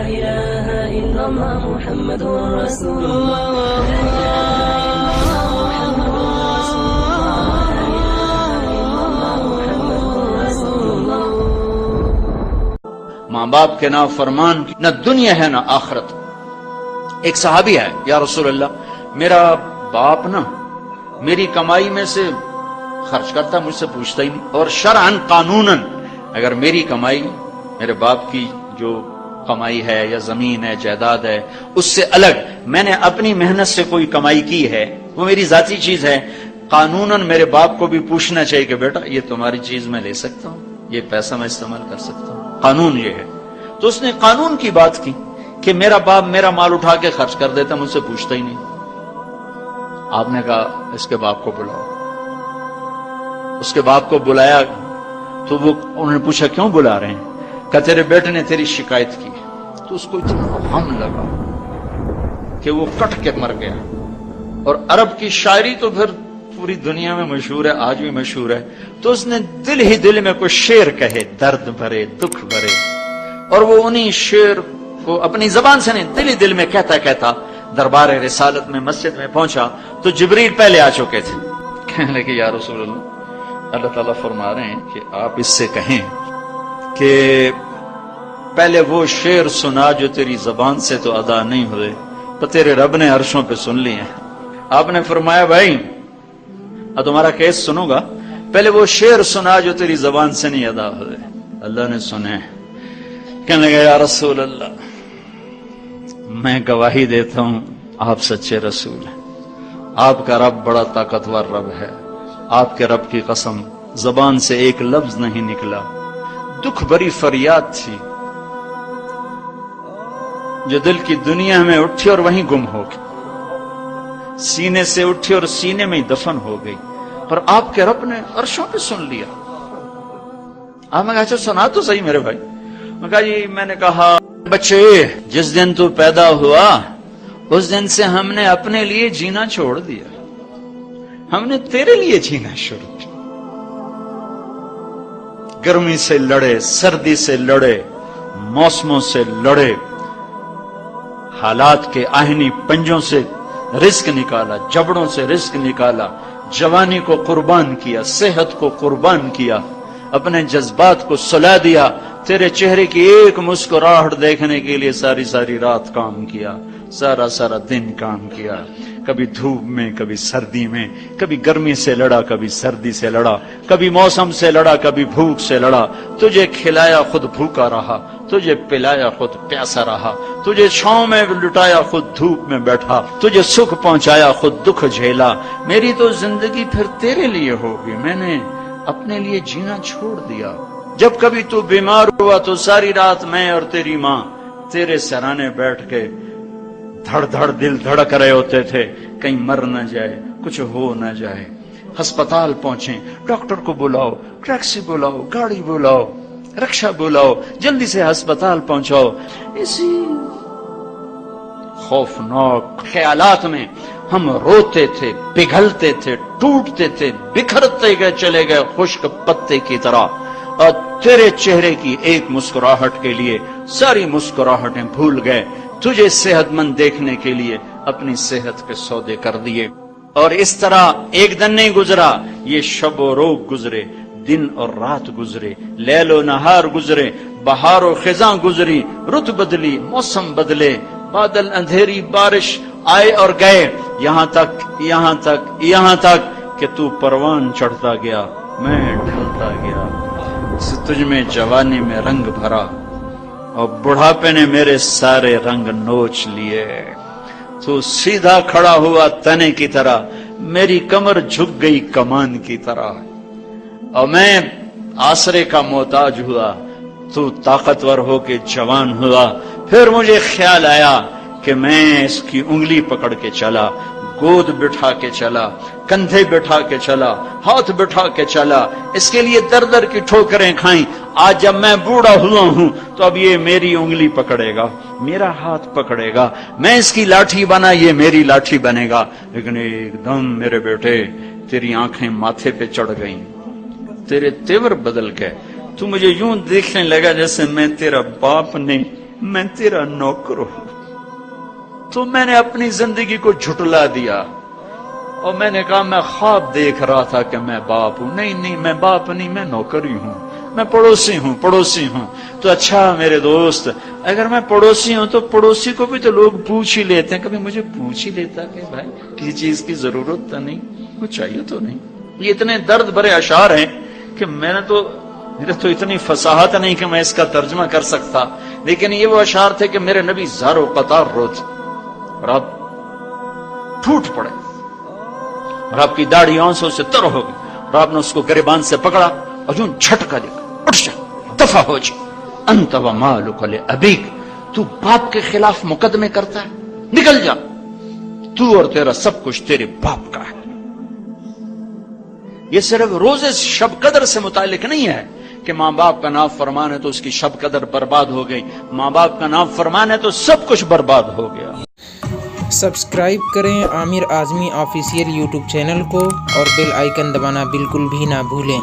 إله إلا الله محمد رسول الله ماں باپ کے نافرمان نہ دنیا ہے نہ آخرت۔ ایک صحابی ہے، یا رسول اللہ میرا باپ نا میری کمائی میں سے خرچ کرتا، مجھ سے پوچھتا ہی نہیں، اور شرعاً قانوناً اگر میری کمائی میرے باپ کی جو کمائی ہے یا زمین ہے جائیداد ہے اس سے الگ میں نے اپنی محنت سے کوئی کمائی کی ہے، وہ میری ذاتی چیز ہے، قانوناً میرے باپ کو بھی پوچھنا چاہیے کہ بیٹا یہ تمہاری چیز میں لے سکتا ہوں، یہ پیسہ میں استعمال کر سکتا ہوں، قانون یہ ہے۔ تو اس نے قانون کی بات کی کہ میرا باپ میرا مال اٹھا کے خرچ کر دیتا، مجھ سے پوچھتا ہی نہیں۔ آپ نے کہا اس کے باپ کو بلاؤ۔ اس کے باپ کو بلایا تو انہوں نے پوچھا کیوں بلا رہے ہیں؟ کہ تیرے بیٹے نے تیری شکایت کی۔ تو اس کو اتنا غم لگا کہ وہ کٹ کے مر گیا۔ اور عرب کی شاعری تو پھر پوری دنیا میں مشہور ہے، آج بھی مشہور ہے۔ تو اس نے دل ہی دل میں کوئی شعر کہے، درد بھرے دکھ بھرے، اور وہ انہی شعر کو اپنی زبان سے نہیں دل ہی دل میں کہتا کہتا دربار رسالت میں مسجد میں پہنچا تو جبریل پہلے آ چکے تھے۔ کہنے لگے یا رسول اللہ تعالیٰ فرما رہے ہیں کہ آپ اس سے کہیں کہ پہلے وہ شعر سنا جو تیری زبان سے تو ادا نہیں ہوئے، تو تیرے رب نے عرشوں پہ سن لیے ہیں۔ آپ نے فرمایا بھائی اب تمہارا کیس سنوں گا، پہلے وہ شعر سنا جو تیری زبان سے نہیں ادا ہوئے۔ اللہ نے سنے۔ کہنے لگا یا رسول اللہ میں گواہی دیتا ہوں آپ سچے رسول ہیں، آپ کا رب بڑا طاقتور رب ہے، آپ کے رب کی قسم زبان سے ایک لفظ نہیں نکلا۔ دکھ بھری فریاد تھی جو دل کی دنیا میں اٹھی اور وہیں گم ہو گئی، سینے سے اٹھی اور سینے میں ہی دفن ہو گئی، پر آپ کے رب نے عرشوں پہ سن لیا۔ آپ نے کہا اچھا سنا تو صحیح میرے بھائی۔ میں کہا جی میں نے کہا بچے جس دن تو پیدا ہوا اس دن سے ہم نے اپنے لیے جینا چھوڑ دیا، ہم نے تیرے لیے جینا شروع کیا۔ گرمی سے لڑے، سردی سے لڑے، موسموں سے لڑے، حالات کے آہنی پنجوں سے رزق نکالا، جبڑوں سے رزق نکالا، جوانی کو قربان کیا، صحت کو قربان کیا، اپنے جذبات کو سلا دیا، تیرے چہرے کی ایک مسکراہٹ دیکھنے کے لیے ساری ساری رات کام کیا، سارا سارا دن کام کیا، کبھی دھوپ میں کبھی سردی میں، کبھی گرمی سے لڑا کبھی سردی سے لڑا، کبھی موسم سے لڑا کبھی بھوک سے لڑا، تجھے کھلایا خود بھوکا رہا، تجھے پلایا خود پیاسا رہا، تجھے چھاؤں میں لٹایا خود دھوپ میں بیٹھا، تجھے سکھ پہنچایا خود دکھ جھیلا۔ میری تو زندگی پھر تیرے لیے ہوگی، میں نے اپنے لیے جینا چھوڑ دیا۔ جب کبھی تو بیمار ہوا تو ساری رات میں اور تیری ماں تیرے سرانے بیٹھ کے دھڑ دھڑ دل دھڑک رہے ہوتے تھے، کہیں مر نہ جائے، کچھ ہو نہ جائے۔ ہسپتال پہنچے، ڈاکٹر کو بلاؤ، ٹیکسی بلاؤ، گاڑی بلاؤ، رکشا بلاؤ، جلدی سے ہسپتال پہنچاؤ۔ اسی خوفناک خیالات میں ہم روتے تھے، پگھلتے تھے، ٹوٹتے تھے، بکھرتے گئے چلے گئے خشک پتے کی طرح، اور تیرے چہرے کی ایک مسکراہٹ کے لیے ساری مسکراہٹیں بھول گئے، تجھے صحت مند دیکھنے کے لیے اپنی صحت کے سودے کر دیے۔ اور اس طرح ایک دن نہیں گزرا، یہ شب و روز گزرے، دن اور رات گزرے، لیل و نہار گزرے، بہار و خزاں گزری، رت بدلی، موسم بدلے، بادل اندھیری بارش آئے اور گئے، یہاں تک کہ تو پروان چڑھتا گیا، میں ڈھلتا گیا، تجھ میں جوانی میں رنگ بھرا اور بڑھاپے نے میرے سارے رنگ نوچ لیے۔ تو سیدھا کھڑا ہوا تنے کی طرح، میری کمر جھک گئی کمان کی طرح، اور میں آسرے کا محتاج ہوا، تو طاقتور ہو کے جوان ہوا۔ پھر مجھے خیال آیا کہ میں اس کی انگلی پکڑ کے چلا، گود بٹھا کے چلا، کندھے بٹھا کے چلا، ہاتھ بٹھا کے چلا، اس کے لیے در در کی ٹھوکریں کھائیں۔ آج جب میں بوڑھا ہوا ہوں تو اب یہ میری انگلی پکڑے گا، میرا ہاتھ پکڑے گا، میں اس کی لاٹھی بنا، یہ میری لاٹھی بنے گا۔ لیکن ایک دم میرے بیٹے تیری آنکھیں ماتھے پہ چڑھ گئیں، تیرے تیور بدل گئے، تو مجھے یوں دیکھنے لگا جیسے میں تیرا باپ نہیں میں تیرا نوکر ہوں. تو میں نے اپنی زندگی کو جھٹلا دیا اور میں نے کہا میں خواب دیکھ رہا تھا کہ میں باپ ہوں. نہیں میں باپ نہیں، میں نوکر ہی ہوں، میں پڑوسی ہوں. تو اچھا میرے دوست، اگر میں پڑوسی ہوں تو پڑوسی کو بھی تو لوگ پوچھ ہی لیتے ہیں. کبھی مجھے پوچھ ہی لیتا کہ بھائی کسی چیز کی ضرورت تو نہیں، کچھ چاہیے تو نہیں. یہ اتنے درد بھرے اشعار ہیں کہ میرے تو اتنی فصاحت نہیں کہ میں اس کا ترجمہ کر سکتا، لیکن یہ وہ اشعار تھے کہ میرے نبی زار و قطار روتے اور آپ ٹوٹ پڑے اور آپ کی داڑھی آنسوں سے تر ہو گئی اور آپ نے اس کو گریبان سے پکڑا اور یوں جھٹکا دیا، اٹھ جا، دفع ہو جا، انت و مالک لابیک، تو باپ کے خلاف مقدمے کرتا ہے، نکل جا، تو اور تیرا سب کچھ تیرے باپ کا ہے. یہ صرف روزے شب قدر سے متعلق نہیں ہے کہ ماں باپ کا نام فرمان ہے تو اس کی شب قدر برباد ہو گئی. ماں باپ کا نام فرمان ہے تو سب کچھ برباد ہو گیا. سبسکرائب کریں عامر اعظمی آفیشیل یوٹیوب چینل کو اور بیل آئیکن دبانا بالکل بھی نہ بھولیں.